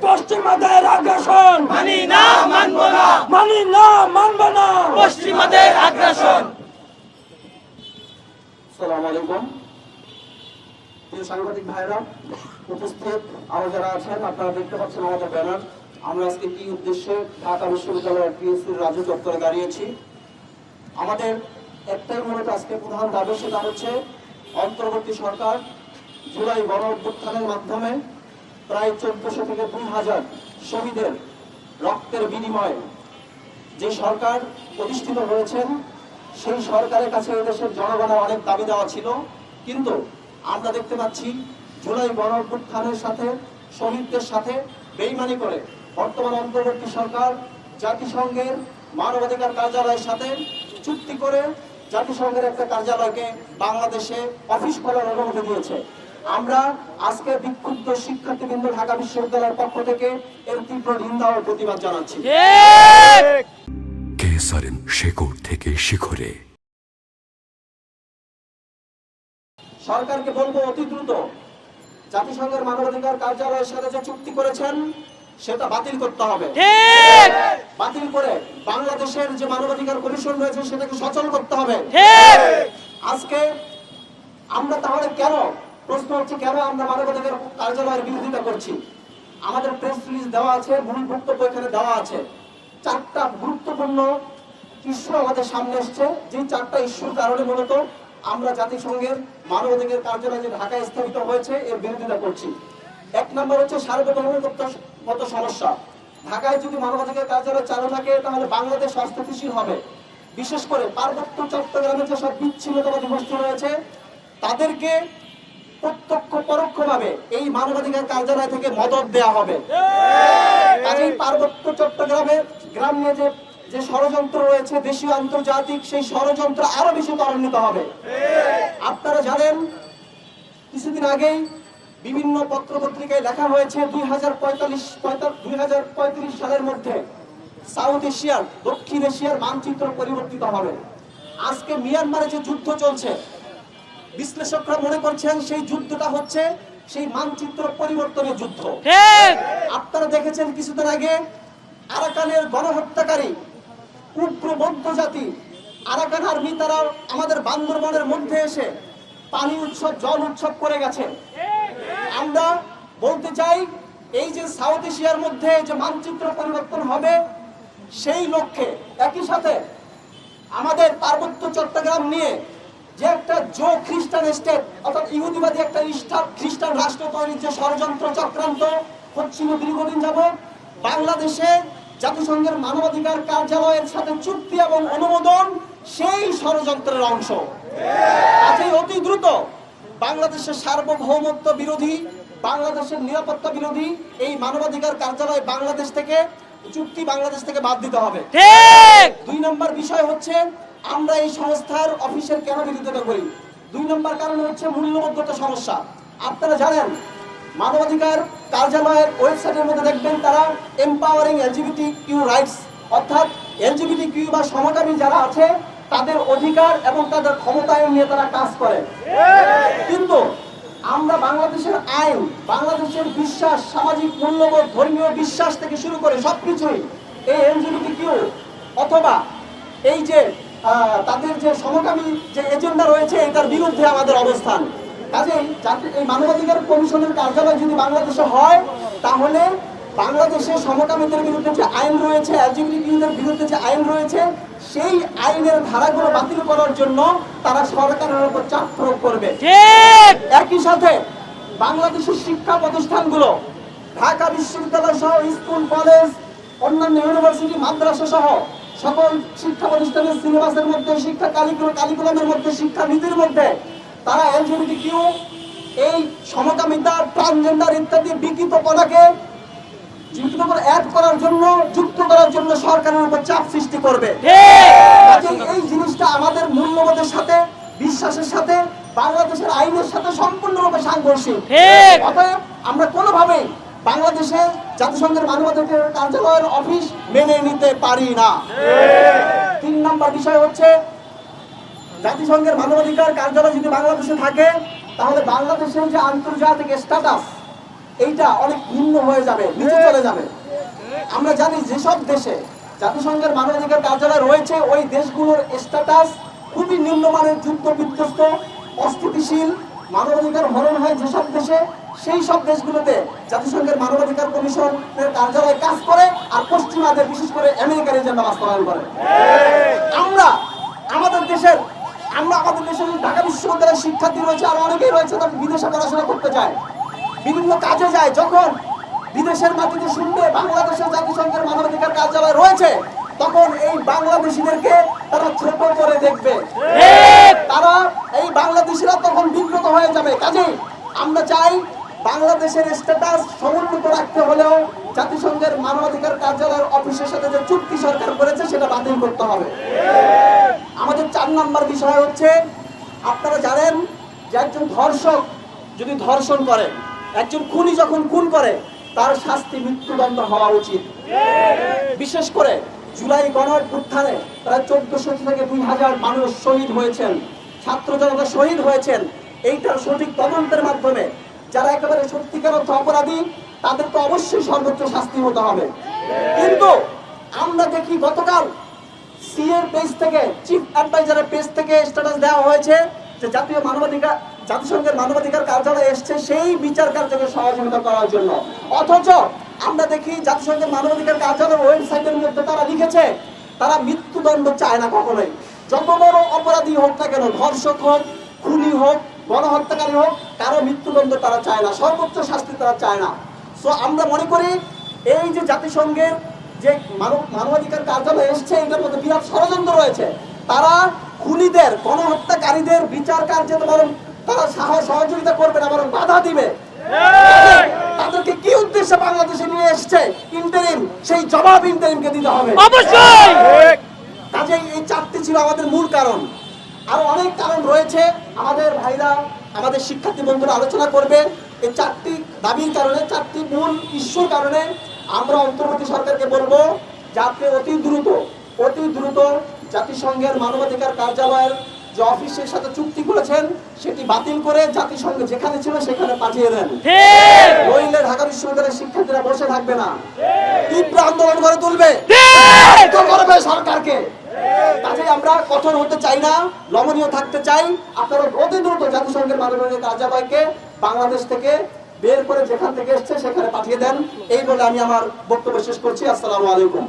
পশ্চিমাদের আগ্রাসন মানি না, মানব না, মানি না, মানব না। পশ্চিমাদের আগ্রাসন। আসসালামু আলাইকুম। প্রিয় সাংবাদিক ভাইরা, উপস্থিত আরো যারা আছেন, আপনারা দেখতে পাচ্ছেন আমাদের ব্যানার। আমরা আজকে কি উদ্দেশ্যে ঢাকা বিশ্ববিদ্যালয়ের পিএসসির রাজু চত্বরে দাঁড়িয়েছি। আমাদের একটাই মূলত আজকে প্রধান দাবি, সেটা হচ্ছে অন্তর্বর্তী সরকার জুলাই গণ অভ্যুত্থানের মাধ্যমে প্রায় 1400 থেকে 2000 শহীদের রক্তের বিনিময়ে যে সরকার প্রতিষ্ঠিত হয়েছেন, সেই সরকারের কাছে এদেশের জনগণের অনেক দাবি দেওয়া ছিল। কিন্তু আমরা দেখতে পাচ্ছি জুলাই গণ অভ্যুত্থানের সাথে, শহীদদের সাথে বেইমানি করে বর্তমান অন্তর্বর্তী সরকার জাতিসংঘের মানবাধিকার কার্যালয়ের সাথে চুক্তি করে জাতিসংঘের একটা কার্যালয়কে বাংলাদেশে অফিস খোলার অনুমতি দিয়েছে। আমরা আজকে বিক্ষুব্ধ শিক্ষার্থীবৃন্দ ঢাকা বিশ্ববিদ্যালয়ের পক্ষ থেকে এর তীব্র নিন্দা ও প্রতিবাদ জানাচ্ছি। কেসারেন শেকড় থেকে শিখরে। সরকারকে বলবো অতি দ্রুত জাতিসংঘের মানবাধিকার কার্যালয়ের সাথে যে চুক্তি করেছেন সেটা বাতিল করতে হবে। বাতিল করে বাংলাদেশের যে মানবাধিকার কমিশন রয়েছে সেটাকে সচল করতে হবে। আজকে আমরা তাহলে কেন, প্রশ্ন হচ্ছে কেন আমরা মানবাধিকার কার্যালয়ের বিরোধিতা করছি? আমাদের প্রেস রিলিজ দেওয়া আছে, মূল বক্তব্য এখানে দেওয়া আছে। 4টা গুরুত্বপূর্ণ ইস্যু আমাদের সামনে এসছে, যে 4টা ইস্যুর কারণে মূলত আমরা জাতিসংঘের মানবাধিকার কার্যালয় যে ঢাকায় স্থাপিত হয়েছে এর বিরোধিতা করছি। 1 নম্বর হচ্ছে সার্বভৌমত্বগত সমস্যা। ঢাকায় যদি মানবাধিকার কার্যালয় চালু থাকে তাহলে বাংলাদেশ অস্থিতিশীল হবে। বিশেষ করে পার্বত্য চট্টগ্রামে যেসব বিচ্ছিন্নতাবাদী গোষ্ঠী রয়েছে তাদেরকে প্রত্যক্ষ পরোক্ষভাবে এই মানবাধিকার কার্যালয় থেকে মদদ দেওয়া হবে। কাজেই পার্বত্য চট্টগ্রামে গ্রাম নিয়ে যে ষড়যন্ত্র রয়েছে দেশীয় আন্তর্জাতিক, সেই ষড়যন্ত্র আরো বেশি ত্বরান্বিত হবে। আপনারা জানেন কিছুদিন আগেই বিভিন্ন পত্র পত্রিকায় লেখা হয়েছে 2035 সালের মধ্যে সাউথ এশিয়ার, দক্ষিণ এশিয়ার মানচিত্র পরিবর্তিত হবে। আজকে মিয়ানমারে যে যুদ্ধ চলছে, বিশ্লেষকরা মনে করছেন সেই যুদ্ধটা হচ্ছে সেই মানচিত্র পরিবর্তনের যুদ্ধ। আপনারা দেখেছেন কিছুদিন আগে আরাকানের গণহত্যাকারী উগ্রবৌদ্ধ জাতি আরাকান আর্মি, তারা আমাদের বান্দরবনের মধ্যে এসে পানি উৎসব, জল উৎসব করে গেছে। আমরা বলতে চাই এই যে সাউথ এশিয়ার মধ্যে যে মানচিত্র পরিবর্তন হবে সেই লক্ষ্যে একই সাথে আমাদের পার্বত্য চট্টগ্রাম নিয়ে যে একটা জো খ্রিস্টান স্টেট অর্থাৎ ইহুদিবাদী একটা খ্রিস্টান রাষ্ট্র তৈরির যে ষড়যন্ত্র চক্রান্ত হচ্ছিল দীর্ঘদিন যাবৎ, বাংলাদেশে জাতিসংঘের মানবাধিকার কার্যালয়ের সাথে চুক্তি এবং অনুমোদন সেই ষড়যন্ত্রের অংশ। আজই অতি দ্রুত বাংলাদেশের সার্বভৌমত্ব বিরোধী, বাংলাদেশের নিরাপত্তা বিরোধী এই মানবাধিকার কার্যালয় বাংলাদেশ থেকে বাদ দিতে হবে। 2 নম্বর বিষয় হচ্ছে আমরা এই সংস্থার অফিসের কেন বিরোধিতা করি। 2 নম্বর কারণ হচ্ছে মূল্যবোধগত সমস্যা। আপনারা জানেন মানবাধিকার কার্যালয়ের ওয়েবসাইটের মধ্যে দেখবেন তারা এম্পাওয়ারিং এলজিবিটিকিউ রাইটস, অর্থাৎ এলজিবিটিকিউ বা সমকামী যারা আছে তাদের অধিকার এবং তাদের ক্ষমতায়ন নিয়ে তারা কাজ করে। কিন্তু আমরা বাংলাদেশের আইন, বাংলাদেশের বিশ্বাস, সামাজিক মূল্যবোধ, ধর্মীয় বিশ্বাস থেকে শুরু করে সবকিছুই এই এলজিবিটিকিউ অথবা এই যে তাদের যে সমকামী যে এজেন্ডা রয়েছে এটার বিরুদ্ধে আমাদের অবস্থান। কাজেই এই মানবাধিকার কমিশনের কার্যালয় যদি বাংলাদেশে হয় তাহলে বাংলাদেশে সমকামীদের বিরুদ্ধে যে আইন রয়েছে, এলজিবিটিকিউদের বিরুদ্ধে যে আইন রয়েছে, সেই আইনের ধারাগুলো বাতিল করার জন্য তারা সরকারের উপর চাপ প্রয়োগ করবে। একই সাথে বাংলাদেশের শিক্ষা প্রতিষ্ঠানগুলো ঢাকা বিশ্ববিদ্যালয় সহ স্কুল, কলেজ, অন্যান্য ইউনিভার্সিটি, মাদ্রাসা সহ সকল শিক্ষা প্রতিষ্ঠানের সিলেবাসের মধ্যে, শিক্ষা কারিকুলামের মধ্যে, শিক্ষা নীতির মধ্যে তারা এলজিবিটিকিউ, এই সমকামিতা, ট্রান্সজেন্ডার ইত্যাদি বিকৃতপনাকে অ্যাড করার জন্য, যুক্ত করার জন্য সরকারের উপর চাপ সৃষ্টি করবে। এই জিনিসটা আমাদের মূল্যবোধের সাথে, বিশ্বাসের সাথে, বাংলাদেশের আইনের সাথে সম্পূর্ণরূপে সাংঘর্ষিক। অতএব আমরা কোনোভাবেই বাংলাদেশে জাতিসংঘের মানবাধিকার কার্যালয়ের অফিস মেনে নিতে পারি না। 3 নম্বর বিষয় হচ্ছে জাতিসংঘের মানবাধিকার কার্যালয় যদি বাংলাদেশে থাকে তাহলে বাংলাদেশের যে আন্তর্জাতিক স্ট্যাটাস, এইটা অনেক ভিন্ন হয়ে যাবে, নিচে চলে যাবে। আমরা জানি যেসব দেশে জাতিসংঘের মানবাধিকার কার্যালয় রয়েছে ওই দেশগুলোর স্ট্যাটাস খুবই নিম্নমানের, যুদ্ধ বিধ্বস্ত, অস্থিতিশীল, মানবাধিকার হরণ হয় যেসব দেশে, সেই সব দেশগুলোতে জাতিসংঘের মানবাধিকার কমিশনের কার্যালয় কাজ করে, আর পশ্চিমাদের বিশেষ করে আমেরিকার এজেন্ডা বাস্তবায়ন করে। আমরা আমাদের দেশের ঢাকা বিশ্ববিদ্যালয়ের শিক্ষার্থী রয়েছে, আর অনেকেই রয়েছে তারা বিদেশে পড়াশোনা করতে যায়, বিভিন্ন কাজে যায়। যখন বিদেশের মাটিতে শুনবে বাংলাদেশের জাতিসংঘের মানবাধিকার কার্যালয় রয়েছে, তখন এই বাংলাদেশিদেরকে তারা ছোট করে দেখবে, তারা এই বাংলাদেশিরা তখন বিব্রত হয়ে যাবে। কাজেই আমরা চাই বাংলাদেশের স্ট্যাটাস সমুন্নত রাখতে হলেও জাতিসংঘের মানবাধিকার কার্যালয়ের অফিসের সাথে যে চুক্তি সরকার করেছে সেটা বাতিল করতে হবে। আমাদের 4 নম্বর বিষয় হচ্ছে, আপনারা জানেন যে একজন ধর্ষক যদি ধর্ষণ করে, একজন খুনি যখন খুন করে, তার শাস্তি মৃত্যুদণ্ড হওয়া উচিত। বিশেষ করে জুলাই গণঅভ্যুত্থানে প্রায় 1400 থেকে 2000 মানুষ শহীদ হয়েছেন, ছাত্র জনতা শহীদ হয়েছেন। এইটার সঠিক তদন্তের মাধ্যমে যারা একেবারে সত্যিকার অর্থে অপরাধী, তাদের তো অবশ্যই সর্বোচ্চ শাস্তি হতে হবে। কিন্তু আমরা দেখি গতকাল সিএর পেজ থেকে, চিফ অ্যাডভাইজারের পেজ থেকে স্ট্যাটাস দেওয়া হয়েছে যে জাতিসংঘের মানবাধিকার কার্যালয় এসছে সেই বিচার কার্যকে সহযোগিতা করার জন্য। অথচ আমরা দেখি জাতিসংঘের মানবাধিকার কার্যালয়ের ওয়েবসাইটের মধ্যে তারা লিখেছে তারা মৃত্যুদণ্ড চায় না কখনোই। যত বড় অপরাধী হোক না কেন, ধর্ষক হোক, খুনি হোক, গণহত্যাকারী হোক, কারো মৃত্যুদণ্ড তারা চায় না, সর্বোচ্চ শাস্তি তারা চায় না। সো আমরা মনে করি এই যে জাতিসংঘের যে মানবাধিকার কার্যালয় এসছে, এটার মধ্যে বিরাট ষড়যন্ত্র রয়েছে। তারা খুনিদের, গণহত্যাকারীদের বিচার কার্যে বরং তারা সহযোগিতা করবে না, বরং বাধা দিবে। তাদেরকে কি উদ্দেশ্যে বাংলাদেশে নিয়ে এসছে ইন্টারিম, সেই জবাব ইন্টারিমকে দিতে হবে অবশ্যই। কাজেই এই 4টি ছিল আমাদের মূল কারণ। আরো অনেক কারণ রয়েছে, আমাদের ভাইরা, আমাদের শিক্ষার্থী বন্ধুরা আলোচনা করবে। এই 4টি দাবির কারণে, 4টি মূল ইস্যুর কারণে আমরা অন্তর্বর্তী সরকারকে বলবো যাতে অতি দ্রুত জাতিসংঘের মানবাধিকার কার্যালয়ের যে অফিসের সাথে চুক্তি করেছেন সেটি বাতিল করে জাতিসংঘ যেখানে ছিল সেখানে পাঠিয়ে দেন। নইলে ঢাকা বিশ্ববিদ্যালয়ের শিক্ষার্থীরা বসে থাকবে না, তীব্র আন্দোলন করে তুলবে সরকারকে। কাজেই আমরা কঠোর হতে চাই না, নমনীয় থাকতে চাই। আপনারা অতি দ্রুত জাতিসংঘের মানবাধিকার কার্যালয়কে বাংলাদেশ থেকে বের করে যেখান থেকে এসছে সেখানে পাঠিয়ে দেন। এই বলে আমি আমার বক্তব্য শেষ করছি। আসসালামু আলাইকুম।